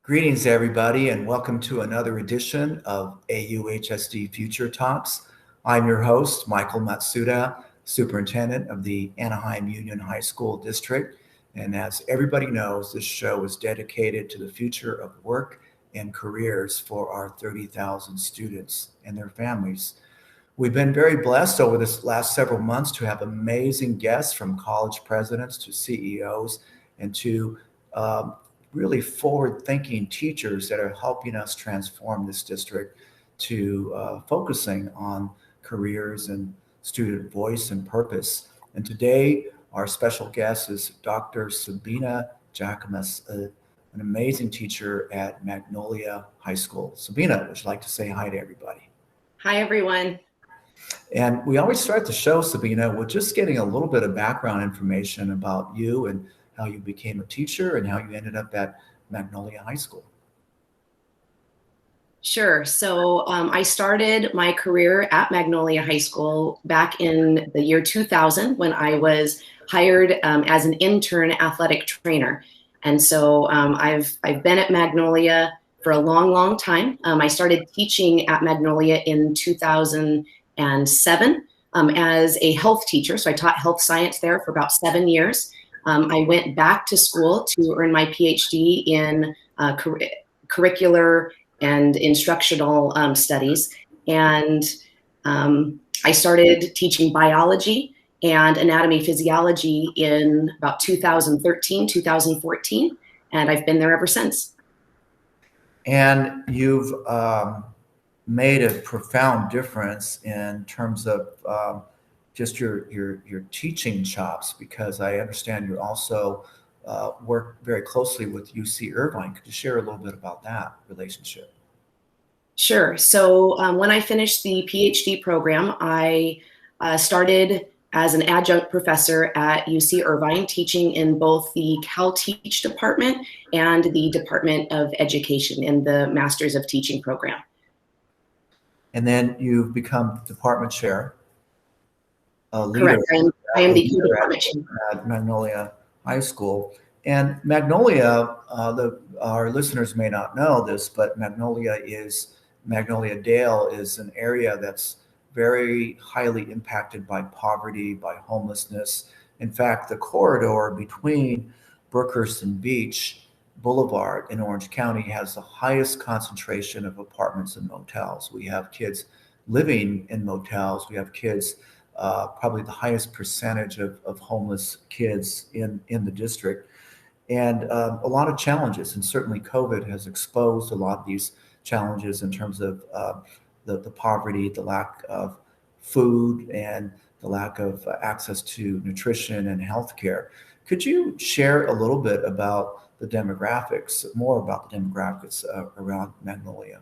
Greetings, everybody, and welcome to another edition of AUHSD Future Talks. I'm your host, Michael Matsuda, Superintendent of the Anaheim Union High School District. And as everybody knows, this show is dedicated to the future of work and careers for our 30,000 students and their families. We've been very blessed over this last several months to have amazing guests, from college presidents to CEOs and to really forward-thinking teachers that are helping us transform this district to focusing on careers and student voice and purpose. And today, our special guest is Dr. Sabina Giakoumis, an amazing teacher at Magnolia High School. Sabina, would you like to say hi to everybody? Hi, everyone. And we always start the show, Sabina, with just getting a little bit of background information about you and how you became a teacher and how you ended up at Magnolia High School. Sure. So I started my career at Magnolia High School back in the year 2000 when I was hired as an intern athletic trainer. And so I've been at Magnolia for a long, long time. I started teaching at Magnolia in 2007 as a health teacher. So I taught health science there for about 7 years. I went back to school to earn my PhD in curricular and instructional studies. And I started teaching biology and anatomy physiology in about 2013, 2014, and I've been there ever since. And you've made a profound difference in terms of just your teaching chops, because I understand you also work very closely with UC Irvine. Could you share a little bit about that relationship? Sure. So when I finished the PhD program, I started as an adjunct professor at UC Irvine, teaching in both the CalTeach department and the Department of Education in the Masters of Teaching program. And then you've become department chair. Leader. Correct. I am the department chair at Magnolia High School. And Magnolia, our listeners may not know this, but Magnolia Dale is an area that's very highly impacted by poverty, by homelessness. In fact, the corridor between Brookhurst and Beach Boulevard in Orange County has the highest concentration of apartments and motels. We have kids living in motels. We have kids, probably the highest percentage of homeless kids in the district, and a lot of challenges. And certainly COVID has exposed a lot of these challenges in terms of the poverty, the lack of food, and the lack of access to nutrition and healthcare. Could you share a little bit about the demographics, more about the demographics around Magnolia?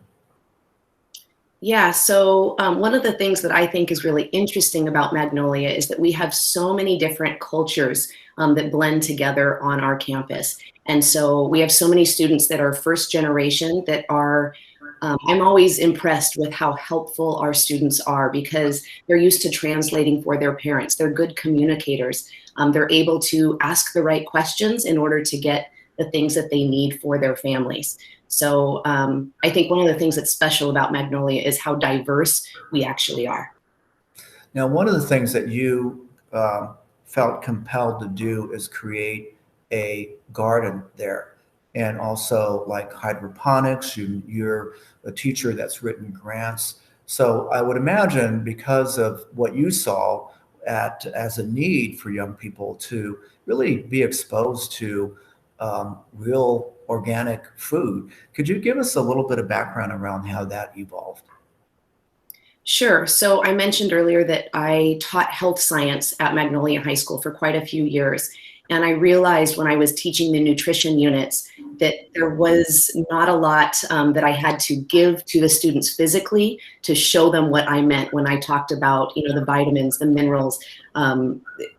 Yeah, so one of the things that I think is really interesting about Magnolia is that we have so many different cultures that blend together on our campus. And so we have so many students that are first generation that are, I'm always impressed with how helpful our students are, because they're used to translating for their parents. They're good communicators. They're able to ask the right questions in order to get the things that they need for their families. So I think one of the things that's special about Magnolia is how diverse we actually are. Now, one of the things that you felt compelled to do is create a garden there, and also like hydroponics. You're a teacher that's written grants. So I would imagine, because of what you saw as a need for young people to really be exposed to real organic food. Could you give us a little bit of background around how that evolved? Sure. So I mentioned earlier that I taught health science at Magnolia High School for quite a few years. And I realized when I was teaching the nutrition units that there was not a lot that I had to give to the students physically to show them what I meant when I talked about, the vitamins, the minerals,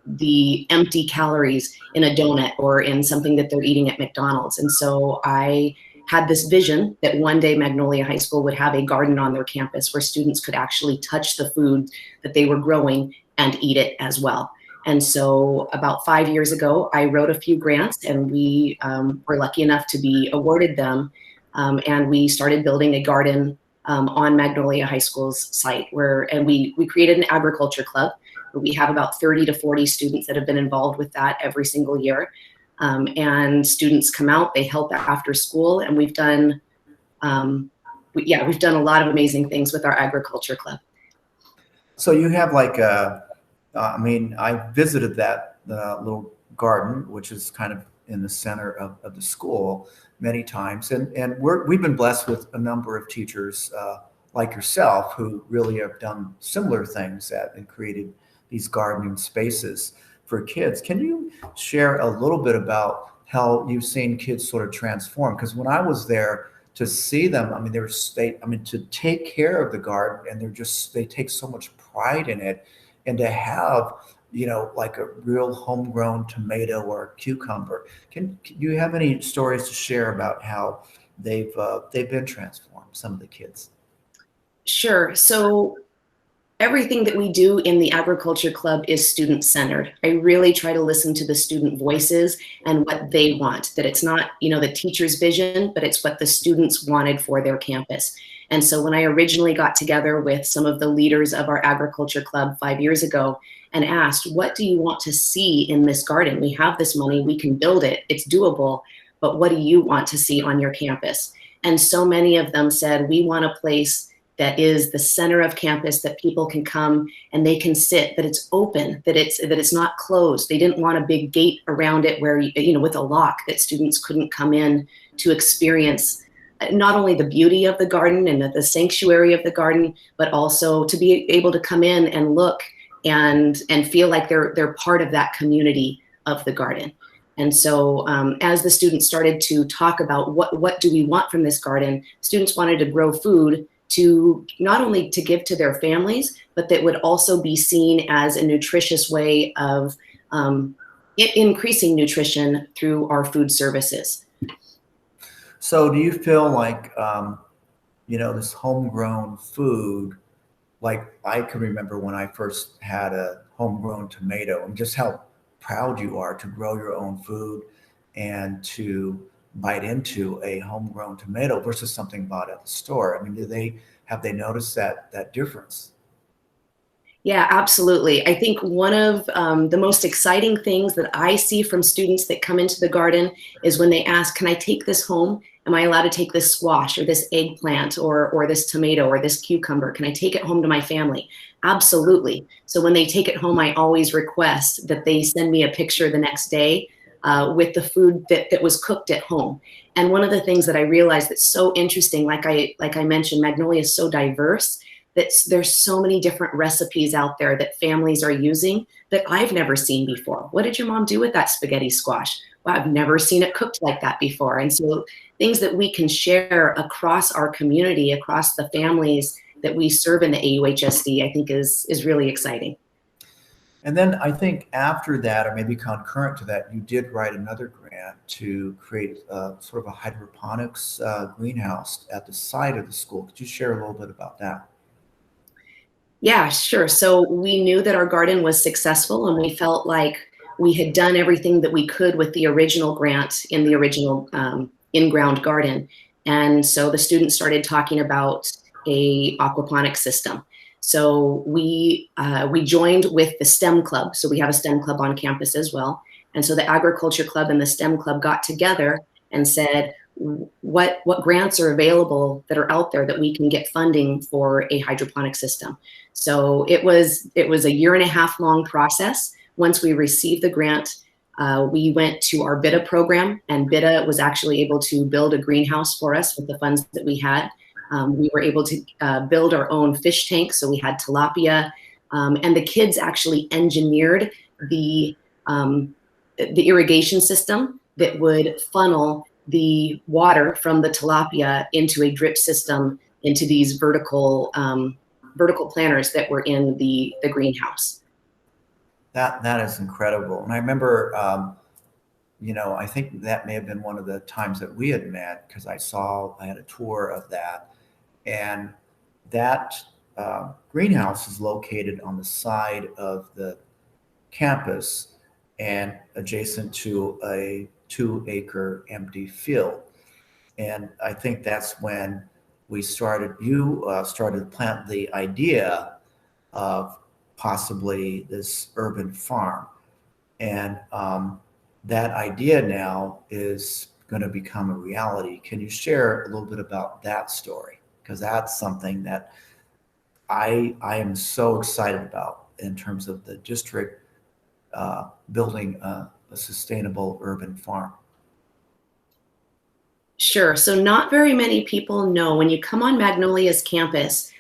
the empty calories in a donut or in something that they're eating at McDonald's. And so I had this vision that one day Magnolia High School would have a garden on their campus where students could actually touch the food that they were growing and eat it as well. And so about 5 years ago, I wrote a few grants, and we were lucky enough to be awarded them and we started building a garden on Magnolia High School's site, and we created an agriculture club. We have about 30 to 40 students that have been involved with that every single year. And students come out, they help after school, and we've done a lot of amazing things with our agriculture club. So you have like I visited that little garden, which is kind of in the center of the school many times. And we've been blessed with a number of teachers like yourself who really have done similar things and created these gardening spaces for kids. Can you share a little bit about how you've seen kids sort of transform? Because when I was there, to see them, to take care of the garden, and they take so much pride in it, and to have, like a real homegrown tomato or cucumber. Do you have any stories to share about how they've been transformed, some of the kids? Sure. So everything that we do in the agriculture club is student-centered. I really try to listen to the student voices and what they want, that it's not, the teacher's vision, but it's what the students wanted for their campus. And so when I originally got together with some of the leaders of our agriculture club 5 years ago and asked, what do you want to see in this garden? We have this money, we can build it, it's doable, but what do you want to see on your campus? And so many of them said, we want a place that is the center of campus, that people can come and they can sit, that it's open, that it's not closed. They didn't want a big gate around it where, with a lock, that students couldn't come in to experience not only the beauty of the garden and the sanctuary of the garden, but also to be able to come in and look and feel like they're part of that community of the garden. And so as the students started to talk about what do we want from this garden, students wanted to grow food to not only to give to their families, but that would also be seen as a nutritious way of increasing nutrition through our food services. So do you feel like, this homegrown food, like I can remember when I first had a homegrown tomato, and just how proud you are to grow your own food and to bite into a homegrown tomato versus something bought at the store? I mean, have they noticed that difference? Yeah, absolutely. I think one of the most exciting things that I see from students that come into the garden is when they ask, can I take this home? Am I allowed to take this squash or this eggplant or this tomato or this cucumber? Can I take it home to my family? Absolutely. So when they take it home, I always request that they send me a picture the next day with the food that was cooked at home. And one of the things that I realized that's so interesting, like I mentioned, Magnolia is so diverse that there's so many different recipes out there that families are using that I've never seen before. What did your mom do with that spaghetti squash? Well, I've never seen it cooked like that before. And so things that we can share across our community, across the families that we serve in the AUHSD, I think is really exciting. And then I think after that, or maybe concurrent to that, you did write another grant to create sort of a hydroponics greenhouse at the site of the school. Could you share a little bit about that? Yeah, sure. So we knew that our garden was successful, and we felt like we had done everything that we could with the original grant in the original in-ground garden. And so the students started talking about a aquaponics system. So we joined with the STEM club. So we have a STEM club on campus as well. And so the agriculture club and the STEM club got together and said, what grants are available that are out there that we can get funding for a hydroponic system. So it was a 1.5 year long process. Once we received the grant, we went to our BIDA program, and BIDA was actually able to build a greenhouse for us with the funds that we had. We were able to build our own fish tank, so we had tilapia, and the kids actually engineered the irrigation system that would funnel the water from the tilapia into a drip system into these vertical planters that were in the greenhouse. That is incredible. And I remember, I think that may have been one of the times that we had met, because I had a tour of that. And that greenhouse is located on the side of the campus and adjacent to a 2-acre empty field. And I think that's when you started to plant the idea of possibly this urban farm. And that idea now is going to become a reality. Can you share a little bit about that story? Because that's something that I am so excited about in terms of the district building a sustainable urban farm. Sure. So not very many people know when you come on Magnolia's campus,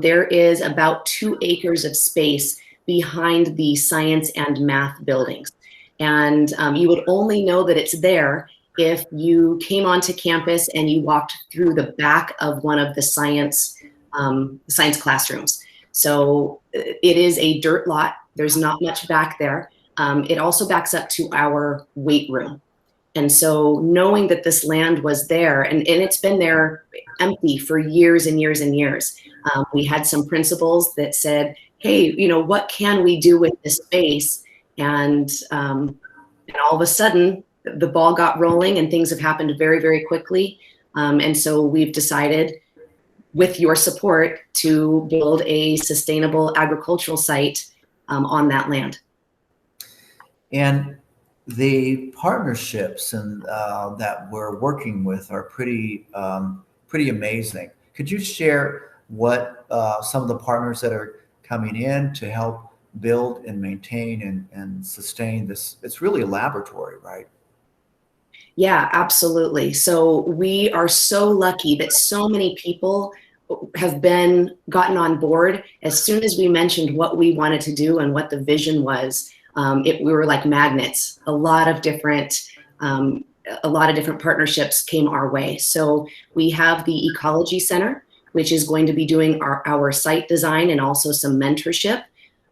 there is about 2 acres of space behind the science and math buildings. And you would only know that it's there if you came onto campus and you walked through the back of one of the science classrooms. So it is a dirt lot. There's not much back there. It also backs up to our weight room. And so knowing that this land was there, and it's been there empty for years and years and years, we had some principals that said, hey, what can we do with this space? And all of a sudden, the ball got rolling and things have happened very, very quickly. And so we've decided, with your support, to build a sustainable agricultural site on that land. And the partnerships and that we're working with are pretty amazing. Could you share what some of the partners that are coming in to help build and maintain and sustain this? It's really a laboratory, right? Yeah, absolutely. So we are so lucky that so many people have gotten on board. As soon as we mentioned what we wanted to do and what the vision was, we were like magnets. A lot of different partnerships came our way. So we have the Ecology Center, which is going to be doing our site design and also some mentorship.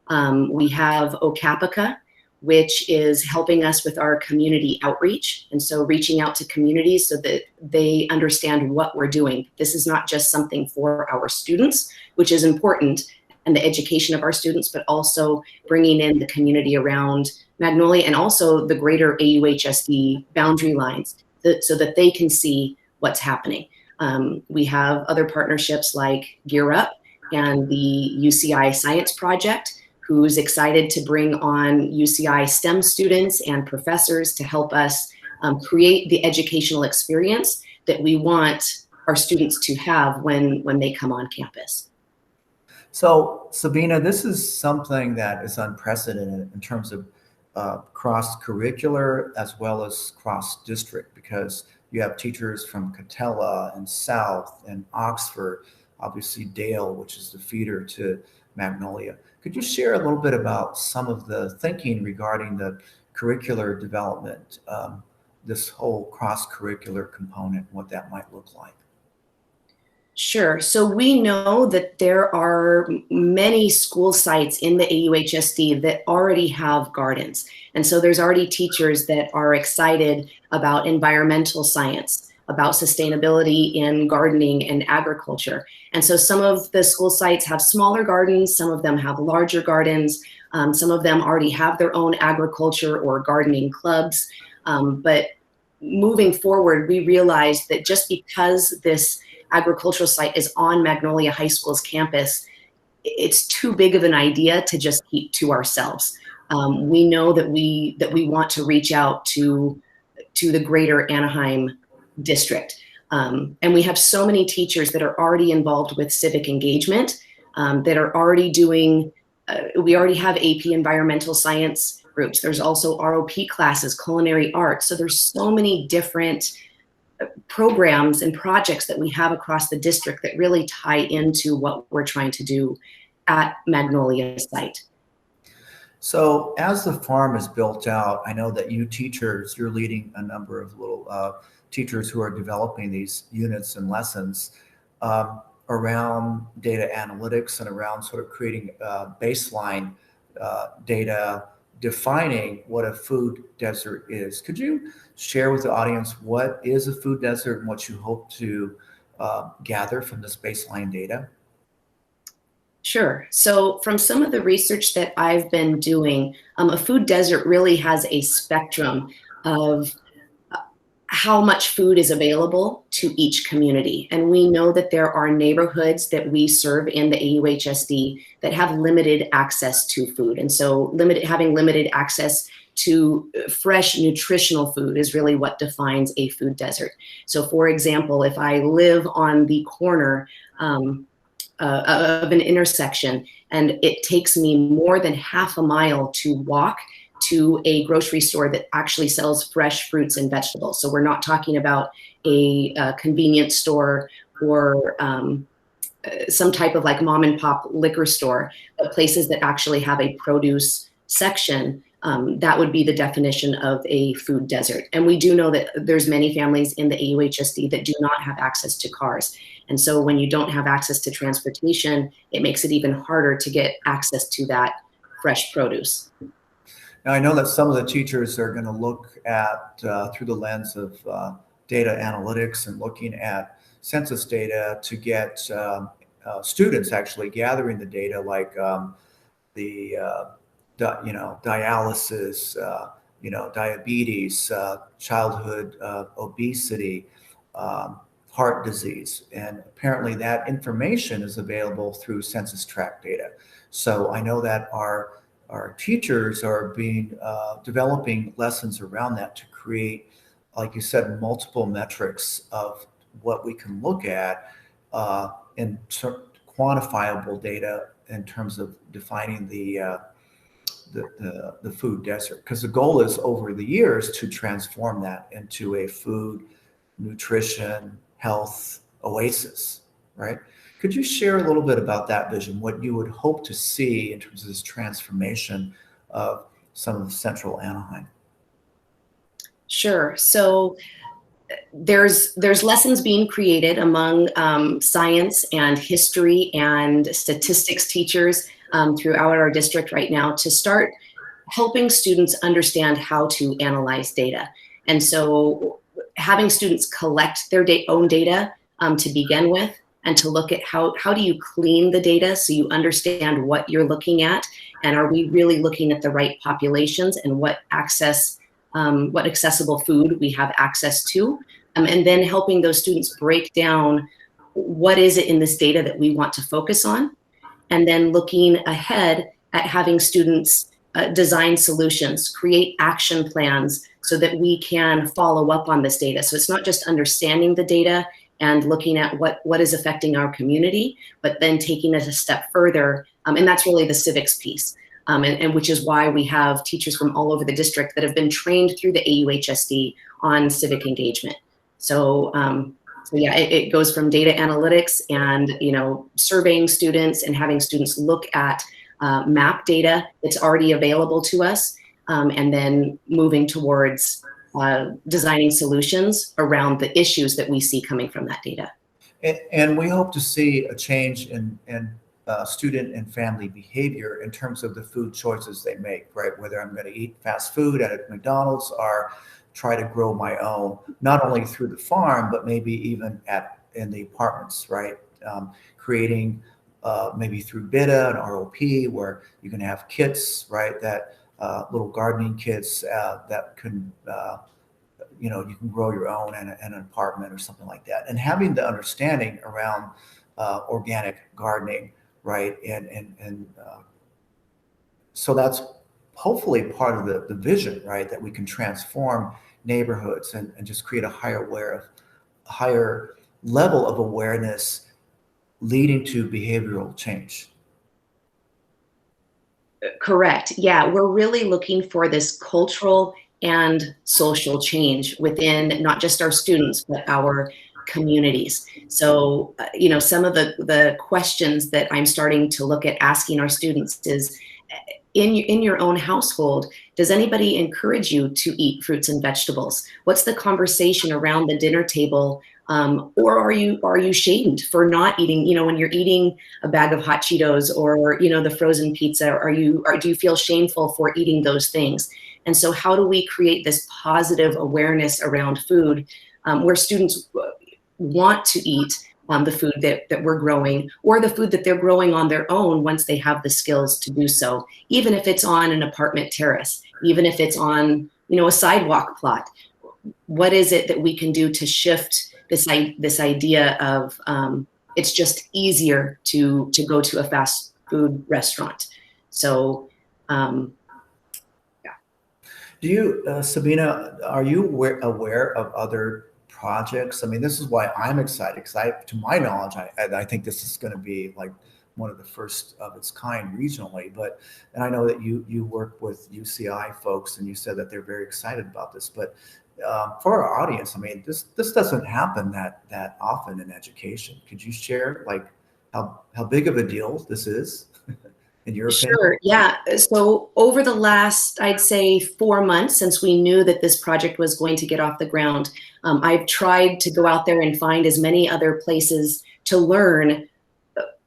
We have Okapica, which is helping us with our community outreach. And so reaching out to communities so that they understand what we're doing. This is not just something for our students, which is important, and the education of our students, but also bringing in the community around Magnolia and also the greater AUHSD boundary lines so that they can see what's happening. We have other partnerships like Gear Up and the UCI Science Project, who's excited to bring on UCI STEM students and professors to help us create the educational experience that we want our students to have when they come on campus. So, Sabina, this is something that is unprecedented in terms of cross-curricular as well as cross-district, because you have teachers from Catella and South and Oxford, obviously Dale, which is the feeder to Magnolia. Could you share a little bit about some of the thinking regarding the curricular development, this whole cross-curricular component, what that might look like? Sure. So we know that there are many school sites in the AUHSD that already have gardens. And so there's already teachers that are excited about environmental science, about sustainability in gardening and agriculture. And so some of the school sites have smaller gardens, some of them have larger gardens, some of them already have their own agriculture or gardening clubs. But moving forward, we realized that just because this agricultural site is on Magnolia High School's campus, it's too big of an idea to just keep to ourselves. We know that we want to reach out to the greater Anaheim district. And we have so many teachers that are already involved with civic engagement, that are already doing, we already have AP environmental science groups. There's also ROP classes, culinary arts. So there's so many different programs and projects that we have across the district that really tie into what we're trying to do at Magnolia site. So as the farm is built out, I know that you teachers, you're leading a number of little teachers who are developing these units and lessons around data analytics and around sort of creating baseline data, defining what a food desert is. Could you share with the audience what is a food desert and what you hope to gather from this baseline data? Sure. So from some of the research that I've been doing, a food desert really has a spectrum of how much food is available to each community. And we know that there are neighborhoods that we serve in the AUHSD that have limited access to food. And so having limited access to fresh nutritional food is really what defines a food desert. So for example, if I live on the corner of an intersection and it takes me more than half a mile to walk to a grocery store that actually sells fresh fruits and vegetables. So we're not talking about a convenience store or some type of like mom and pop liquor store, but places that actually have a produce section. That would be the definition of a food desert. And we do know that there's many families in the AUHSD that do not have access to cars. And so when you don't have access to transportation, it makes it even harder to get access to that fresh produce. Now, I know that some of the teachers are going to look at through the lens of data analytics and looking at census data to get students actually gathering the data, like dialysis, diabetes, childhood obesity, heart disease. And apparently that information is available through census tract data. So I know that our teachers are developing lessons around that to create, like you said, multiple metrics of what we can look at in quantifiable data in terms of defining the food desert. Because the goal is over the years to transform that into a food, nutrition, health oasis, right? Could you share a little bit about that vision, what you would hope to see in terms of this transformation of some of central Anaheim? Sure. So there's lessons being created among science and history and statistics teachers throughout our district right now to start helping students understand how to analyze data. And so having students collect their own data to begin with, and to look at how do you clean the data so you understand what you're looking at, and are we really looking at the right populations and what accessible food we have access to, and then helping those students break down what is it in this data that we want to focus on, and then looking ahead at having students design solutions, create action plans so that we can follow up on this data. So it's not just understanding the data and looking at what is affecting our community, but then taking it a step further. And that's really the civics piece, and which is why we have teachers from all over the district that have been trained through the AUHSD on civic engagement. So yeah, it goes from data analytics and surveying students and having students look at map data that's already available to us, and then moving towards designing solutions around the issues that we see coming from that data. And we hope to see a change in student and family behavior in terms of the food choices they make, right? Whether I'm going to eat fast food at McDonald's or try to grow my own, not only through the farm, but maybe even in the apartments, right? Creating maybe through BITA and ROP, where you can have kits, right? That little gardening kits that can, you can grow your own in an apartment or something like that. And having the understanding around organic gardening, right? And so that's hopefully part of the vision, right? That we can transform neighborhoods and just create a higher level of awareness leading to behavioral change. Correct. Yeah, we're really looking for this cultural and social change within not just our students, but our communities. So, some of the questions that I'm starting to look at asking our students is, in your own household, does anybody encourage you to eat fruits and vegetables? What's the conversation around the dinner table? Or are you shamed for not eating? When you're eating a bag of hot Cheetos or the frozen pizza, do you feel shameful for eating those things? And so, how do we create this positive awareness around food, where students want to eat the food that we're growing, or the food that they're growing on their own once they have the skills to do so, even if it's on an apartment terrace, even if it's on a sidewalk plot. what is it that we can do to shift this idea of it's just easier to go to a fast food restaurant. So yeah. Do you, Sabina, are you aware of other projects? I mean, this is why I'm excited, because to my knowledge, I think this is going to be like one of the first of its kind regionally. And I know that you work with UCI folks, and you said that they're very excited about this. But for our audience, I mean, this doesn't happen that often in education. Could you share like how big of a deal this is in your opinion? Sure. Yeah. So over the last, I'd say 4 months since we knew that this project was going to get off the ground, I've tried to go out there and find as many other places to learn,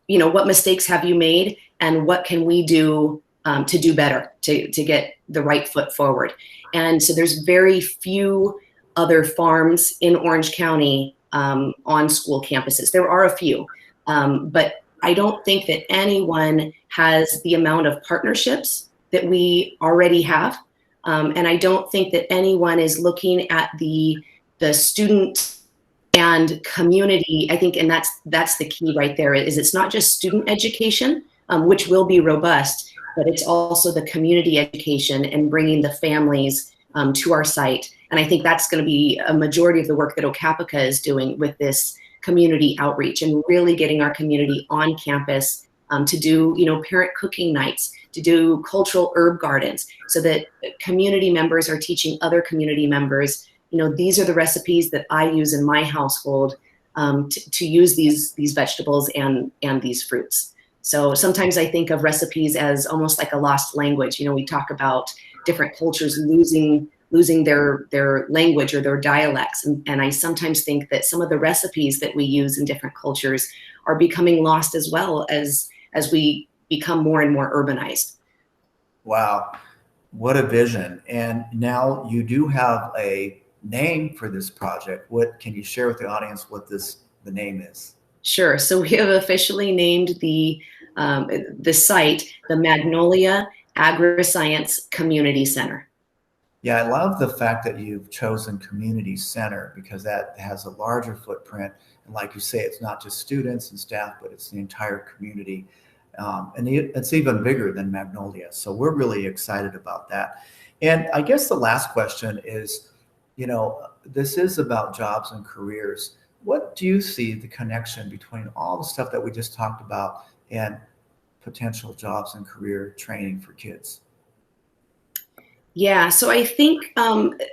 what mistakes have you made and what can we do to do better, to get the right foot forward. And so there's very few other farms in Orange County on school campuses. There are a few, but I don't think that anyone has the amount of partnerships that we already have. And I don't think that anyone is looking at the student and community. I think, and that's the key right there, is it's not just student education, which will be robust, but it's also the community education and bringing the families to our site. And I think that's going to be a majority of the work that Okapica is doing with this community outreach, and really getting our community on campus to do, parent cooking nights, to do cultural herb gardens, so that community members are teaching other community members, these are the recipes that I use in my household to use these vegetables and these fruits. So sometimes I think of recipes as almost like a lost language. We talk about different cultures losing their language or their dialects. And I sometimes think that some of the recipes that we use in different cultures are becoming lost as well as we become more and more urbanized. Wow, what a vision. And now you do have a name for this project. What can you share with the audience what the name is? Sure. So we have officially named the site the Magnolia Agriscience Community Center. Yeah, I love the fact that you've chosen community center, because that has a larger footprint. And like you say, it's not just students and staff, but it's the entire community. And it's even bigger than Magnolia. So we're really excited about that. And I guess the last question is, this is about jobs and careers. What do you see the connection between all the stuff that we just talked about and potential jobs and career training for kids? Yeah, so I think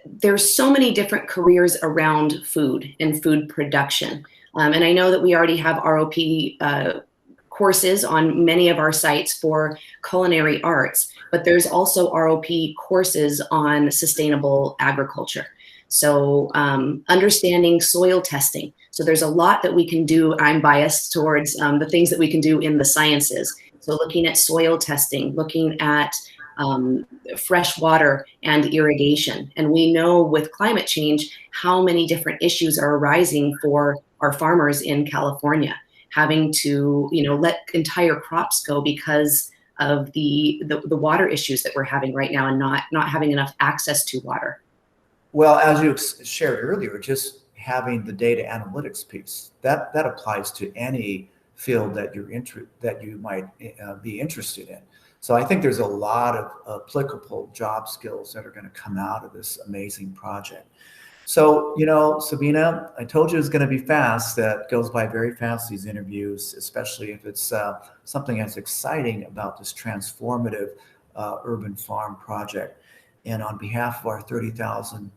there's so many different careers around food and food production. And I know that we already have ROP courses on many of our sites for culinary arts, but there's also ROP courses on sustainable agriculture. So understanding soil testing. So there's a lot that we can do. I'm biased towards the things that we can do in the sciences. So looking at soil testing, looking at fresh water and irrigation. And we know with climate change how many different issues are arising for our farmers in California, having to let entire crops go because of the water issues that we're having right now, and not having enough access to water. Well, as you shared earlier, just having the data analytics piece, that applies to any field that you might be interested in. So I think there's a lot of applicable job skills that are going to come out of this amazing project. So, Sabina, I told you it's going to be fast. That goes by very fast, these interviews, especially if it's something as exciting about this transformative urban farm project. And on behalf of our 30,000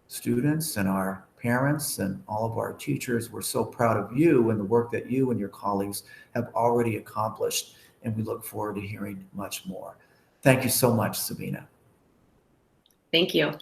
students and our parents and all of our teachers, we're so proud of you and the work that you and your colleagues have already accomplished. And we look forward to hearing much more. Thank you so much, Sabina. Thank you.